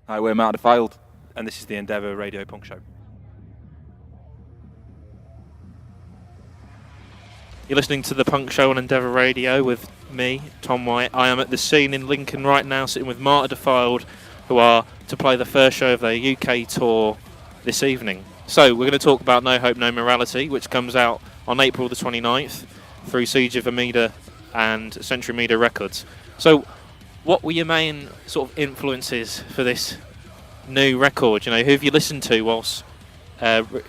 Hi, we're Martyr Defiled. And this is the Endeavour Radio Punk Show. You're listening to the Punk Show on Endeavour Radio with me, Thom White. I am at the scene in Lincoln right now, sitting with Martyr Defiled, who are to play the first show of their UK tour this evening. So we're going to talk about No Hope, No Morality, which comes out on April the 29th through Siege of Amida and Century Media Records. So what were your main sort of influences for this new record? You know, who have you listened to whilst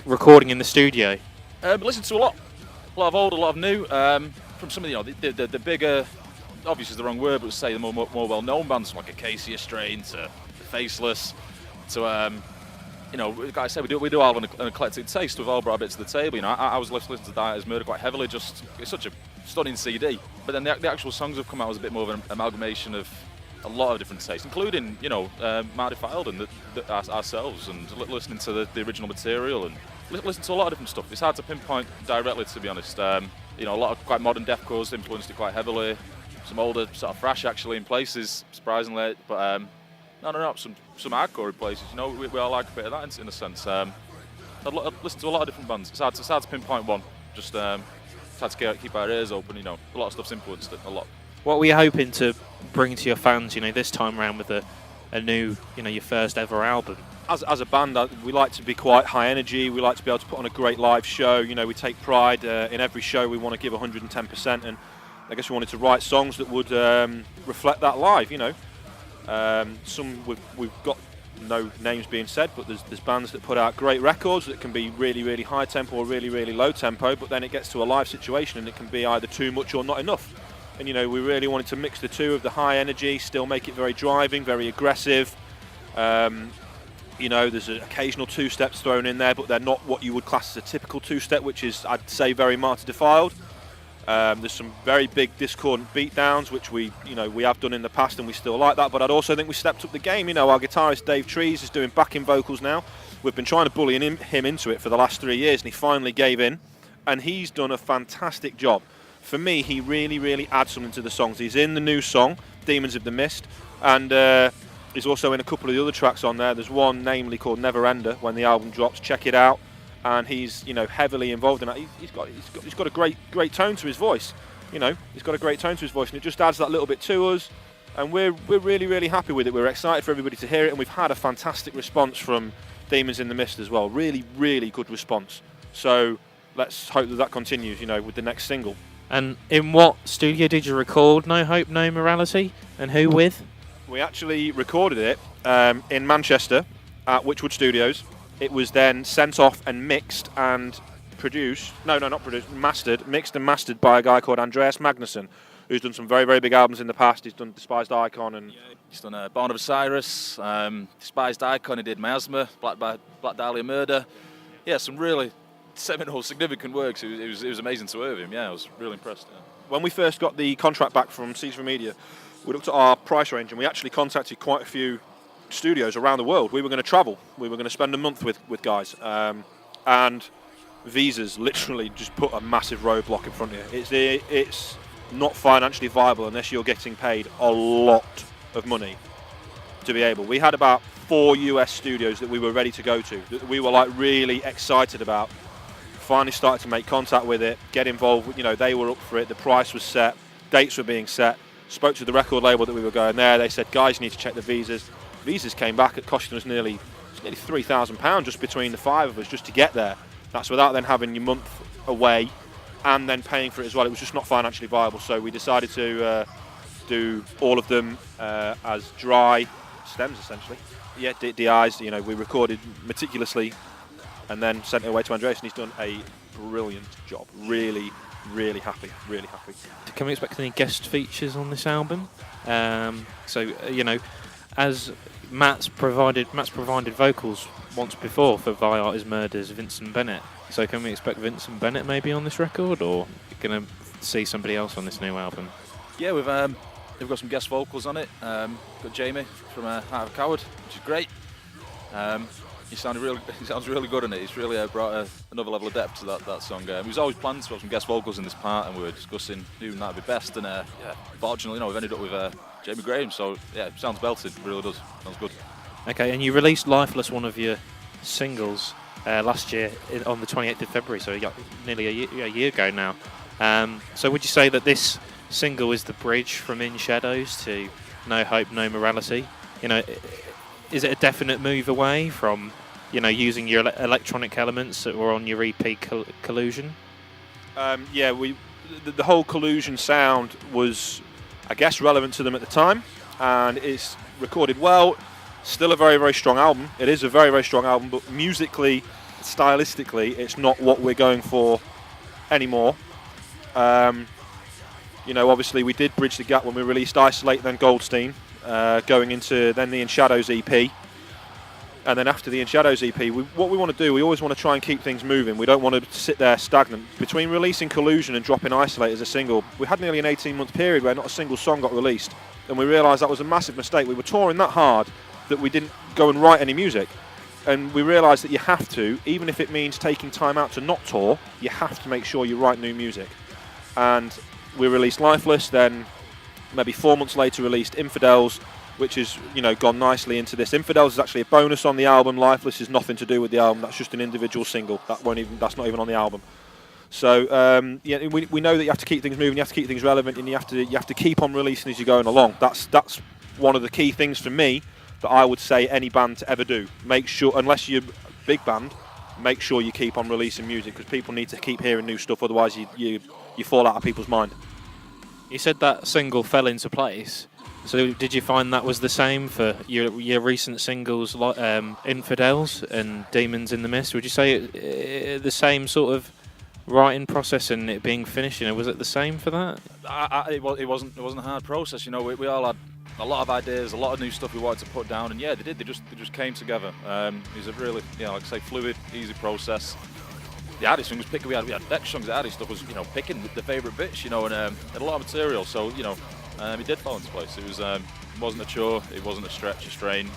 recording in the studio? Listened to a lot of old, a lot of new. From some of the bigger, obviously is the wrong word, but say the more well-known bands like Acacia Strain to Faceless to like I say, we do have an eclectic taste. We've all brought bits to the table. You know, I was listening to Dieters Murder quite heavily. Just it's such a stunning CD. But then the actual songs have come out as a bit more of an amalgamation of a lot of different tastes, including Martyr Defiled and ourselves, and listening to the original material and listen to a lot of different stuff. It's hard to pinpoint directly, to be honest. A lot of quite modern deathcore's influenced it quite heavily. Some older sort of thrash actually in places, surprisingly. But no, some hardcore in places. You know, we all like a bit of that in a sense. I've listened to a lot of different bands. It's hard to pinpoint one. Just had to keep our ears open. You know, a lot of stuff's influenced it a lot. What were you hoping to bring to your fans, this time around with a new, your first ever album? As a band, we like to be quite high energy. We like to be able to put on a great live show. We take pride in every show. We want to give 110%, and I guess we wanted to write songs that would reflect that live. Some we've got no names being said, but there's bands that put out great records that can be really, really high tempo or really, really low tempo, but then it gets to a live situation and it can be either too much or not enough. And we really wanted to mix the two of the high energy, still make it very driving, very aggressive. There's an occasional two-steps thrown in there, but they're not what you would class as a typical two-step, which is, I'd say, very Martyr Defiled. There's some very big discordant beatdowns, which we have done in the past, and we still like that. But I'd also think we stepped up the game. Our guitarist Dave Trees is doing backing vocals now. We've been trying to bully him into it for the last 3 years, and he finally gave in, and he's done a fantastic job. For me, he really, really adds something to the songs. He's in the new song, Demons of the Mist, and he's also in a couple of the other tracks on there. There's one, namely, called Never Ender. When the album drops, check it out. And he's, heavily involved in that. He's got a great tone to his voice. He's got a great tone to his voice, and it just adds that little bit to us. And we're really, really happy with it. We're excited for everybody to hear it, and we've had a fantastic response from Demons in the Mist as well. Really, really good response. So let's hope that continues, with the next single. And in what studio did you record No Hope, No Morality? And who with? We actually recorded it in Manchester at Witchwood Studios. It was then sent off and mixed and mixed and mastered by a guy called Andreas Magnusson, who's done some very, very big albums in the past. He's done Despised Icon and... He's done Born of Osiris, Despised Icon, he did Miasma, Black Dahlia Murder. Yeah, some really seminal, significant works. It was amazing to hear him. Yeah, I was really impressed. Yeah. When we first got the contract back from Siege of Media, we looked at our price range and we actually contacted quite a few studios around the world. We were going to travel. We were going to spend a month with guys. And visas literally just put a massive roadblock in front of you. It's not financially viable unless you're getting paid a lot of money to be able. We had about 4 US studios that we were ready to go to, that we were really excited about. Finally started to make contact with it, get involved. They were up for it. The price was set, dates were being set. Spoke to the record label that we were going there. They said, guys, you need to check the visas. Visas came back at costing us nearly £3,000 just between the 5 of us just to get there. That's without then having your month away and then paying for it as well. It was just not financially viable, so we decided to do all of them as dry stems, essentially. Yeah, DIs. We recorded meticulously and then sent it away to Andreas, and he's done a brilliant job. Really, really happy. Really happy. Can we expect any guest features on this album? As Matt's provided vocals once before for Viart's Murders, Vincent Bennett. So can we expect Vincent Bennett maybe on this record, or going to see somebody else on this new album? Yeah, we've got some guest vocals on it. Got Jamie from Heart of a Coward, which is great. He sounds really good in it. He's really brought another level of depth to that song. We was always planning to have some guest vocals in this part, and we were discussing who that'd be best. And fortunately, we've ended up with Jamie Graham. So yeah, it sounds belted. It really does. Sounds good. Okay, and you released Lifeless, one of your singles, last year on the 28th of February, so nearly a year ago now. So would you say that this single is the bridge from In Shadows to No Hope, No Morality? You know, is it a definite move away from, you know, using your electronic elements that were on your EP Collusion? Yeah, the whole Collusion sound was, I guess, relevant to them at the time, and it's recorded well. Still a very, very strong album. It is a very, very strong album, but musically, stylistically, it's not what we're going for anymore. You know, obviously we did bridge the gap when we released Isolate, then Goldstein, going into then the In Shadows EP. And then after the In Shadows EP, what we want to do, we always want to try and keep things moving. We don't want to sit there stagnant. Between releasing Collusion and dropping Isolate as a single, we had nearly an 18-month period where not a single song got released. And we realised that was a massive mistake. We were touring that hard that we didn't go and write any music. And we realised that you have to, even if it means taking time out to not tour, you have to make sure you write new music. And we released Lifeless, then maybe 4 months later released Infidels, which has, you know, gone nicely into this. Infidels is actually a bonus on the album. Lifeless is nothing to do with the album. That's just an individual single. That's not even on the album. So yeah, we know that you have to keep things moving, you have to keep things relevant, and you have to keep on releasing as you're going along. That's one of the key things for me that I would say any band to ever do. Make sure, unless you're a big band, make sure you keep on releasing music, because people need to keep hearing new stuff. Otherwise, you fall out of people's mind. You said that single fell into place. So did you find that was the same for your recent singles, like Infidels and Demons in the Mist? Would you say the same sort of writing process and it being finished? You know, was it the same for that? It wasn't a hard process. You know, we all had a lot of ideas, a lot of new stuff we wanted to put down, and yeah, they did. They just came together. It was a really, you know, like I say, fluid, easy process. The Addy song was picking. We had extra songs. The Addy stuff was, you know, picking the favourite bits, you know, and had a lot of material. So, you know, it did fall into place. It was, it wasn't a chore. It wasn't a stretch, a strain.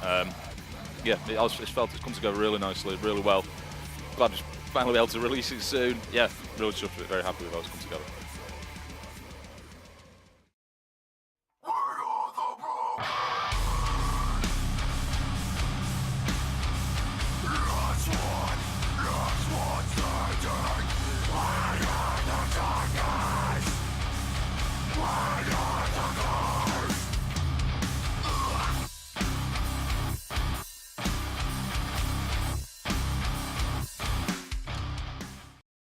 Yeah, it felt it's come together really nicely, really well. Glad to finally be able to release it soon. Yeah, really chuffed with it. Very happy with how it's come together.